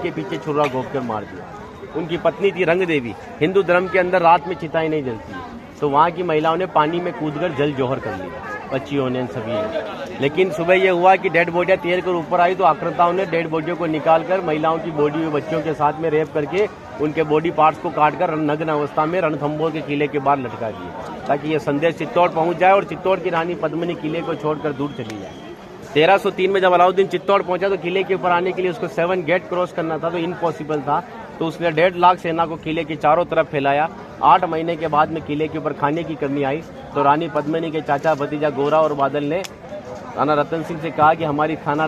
के पीछे छुरा घोंप कर मार दिया। उनकी पत्नी थी रंग देवी। हिंदू धर्म के अंदर रात में चिताएं नहीं जलती है, तो वहाँ की महिलाओं ने पानी में कूदकर जल जौहर कर लिया, बच्चियों ने, सभी ने। लेकिन सुबह ये हुआ कि डेड बॉडियां तैर कर ऊपर आई, तो आक्रांताओं ने डेड बॉडियों को निकालकर महिलाओं की बॉडी बच्चों के साथ में रेप करके उनके बॉडी पार्ट्स को काटकर नग्न अवस्था में रणथंभौर के किले के बाहर लटका दिए, ताकि ये संदेश चित्तौड़ पहुंच जाए और चित्तौड़ की रानी पद्मिनी किले को छोड़कर दूर चली जाए। 1303 में जब अलाउद्दीन चित्तौड़ पहुंचा तो किले के ऊपर आने के लिए उसको 7 गेट क्रॉस करना था, तो इम्पॉसिबल था। तो उसने 1.5 लाख सेना को किले के चारों तरफ फैलाया। 8 महीने के बाद में किले के ऊपर खाने की कमी आई, तो रानी पद्मिनी के चाचा भतीजा गोरा और बादल ने राणा रतन सिंह से कहा कि हमारा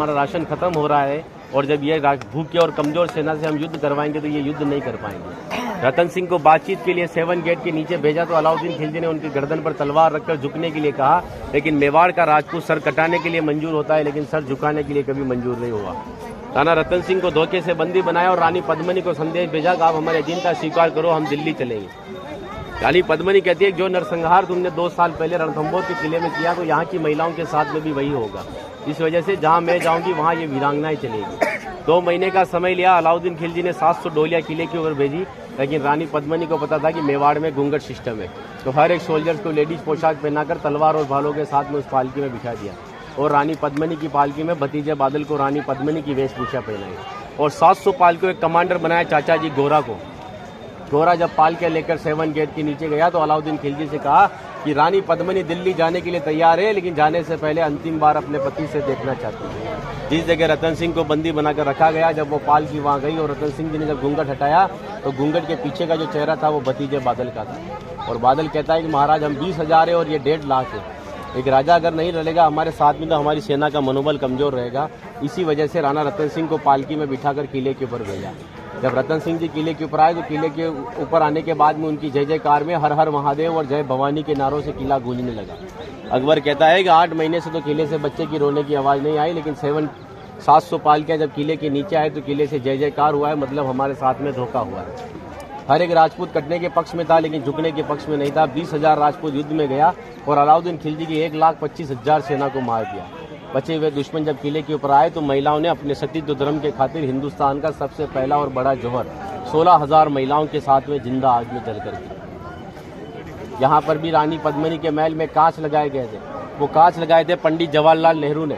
राशन खत्म हो रहा है, और जब ये भूखे और कमजोर सेना से हम युद्ध करवाएंगे तो ये युद्ध नहीं कर पाएंगे। रतन सिंह को बातचीत के लिए 7 गेट के नीचे भेजा, तो अलाउद्दीन खिलजी ने उनकी गर्दन पर तलवार रखकर झुकने के लिए कहा, लेकिन मेवाड़ का राजपूत सर कटाने के लिए मंजूर होता है, लेकिन सर झुकाने के लिए कभी मंजूर नहीं हुआ। राणा रतन सिंह को धोखे से बंदी बनाया और रानी पद्मिनी को संदेश भेजा कि आप हमारे अधीनता स्वीकार करो, हम दिल्ली चलेंगे। रानी पद्मिनी कहती है जो नरसंहार तुमने 2 साल पहले रणथंभौर के किले में किया, तो यहाँ की महिलाओं के साथ में भी वही होगा। इस वजह से जहाँ मैं जाऊंगी वहाँ ये वीरांगनाएं चलेगी। 2 महीने का समय लिया। अलाउद्दीन खिलजी ने 700 डोलियां किले की ओर भेजी, लेकिन रानी पद्मिनी को पता था कि मेवाड़ में घूंघट सिस्टम है, तो हर एक सोल्जर्स को लेडीज पोशाक पहनाकर तलवार और भालों के साथ में उस पालकी में बिठा दिया, और रानी पद्मिनी की पालकी में भतीजे बादल को रानी पद्मिनी की वेशभूषा पहनाई, और 700 पालकियों एक कमांडर बनाया चाचा जी गोरा को। गोरा जब पालकियां लेकर 7 गेट के नीचे गया, तो अलाउद्दीन खिलजी से कहा कि रानी पद्मिनी दिल्ली जाने के लिए तैयार है, लेकिन जाने से पहले अंतिम बार अपने पति से देखना चाहती है। जिस जगह रतन सिंह को बंदी बनाकर रखा गया, जब वो पालकी वहां गई और रतन सिंह जी ने जब घूंघट हटाया, तो घूंघट के पीछे का जो चेहरा था वो भतीजे बादल का था, और बादल कहता है कि महाराज हम 20,000 है और ये 1.5 लाख है। एक राजा अगर नहीं रहेगा हमारे साथ में, तो हमारी सेना का मनोबल कमजोर रहेगा। इसी वजह से राणा रतन सिंह को पालकी में बिठाकर किले के ऊपर भेजा। जब रतन सिंह जी किले के ऊपर आए, तो किले के ऊपर आने के बाद में उनकी जय जयकार में हर हर महादेव और जय भवानी के नारों से किला गूंजने लगा। अकबर कहता है कि 8 महीने से तो किले से बच्चे की रोने की आवाज़ नहीं आई, लेकिन 700 पालकियां जब किले के नीचे आए तो किले से जय जयकार हुआ है, मतलब हमारे साथ में धोखा हुआ है। हर एक राजपूत कटने के पक्ष में था, लेकिन झुकने के पक्ष में नहीं था। 20,000 राजपूत युद्ध में गया और अलाउद्दीन खिलजी की 1,25,000 सेना को मार दिया। बचे हुए दुश्मन जब किले के ऊपर आए, तो महिलाओं ने अपने सतीत्व धर्म के खातिर हिंदुस्तान का सबसे पहला और बड़ा जौहर 16,000 महिलाओं के साथ में जिंदा आग में जलकर किया। यहाँ पर भी रानी पद्मिनी के महल में कांच लगाए गए थे। वो कांच लगाए थे पंडित जवाहरलाल नेहरू ने,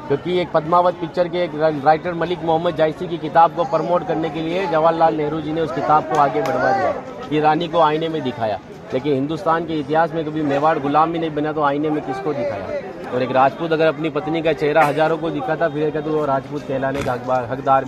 क्योंकि एक पद्मावत पिक्चर के एक राइटर मलिक मोहम्मद जायसी की किताब को प्रमोट करने के लिए जवाहरलाल नेहरू जी ने उस किताब को आगे बढ़वा दिया, ये रानी को आईने में दिखाया। लेकिन हिंदुस्तान के इतिहास में कभी मेवाड़ गुलाम भी नहीं बना, तो आईने में किसको दिखाया? और एक राजपूत अगर अपनी पत्नी का चेहरा हजारों को दिखाता, फिर कहते वो राजपूत कहलाने का हकदार भी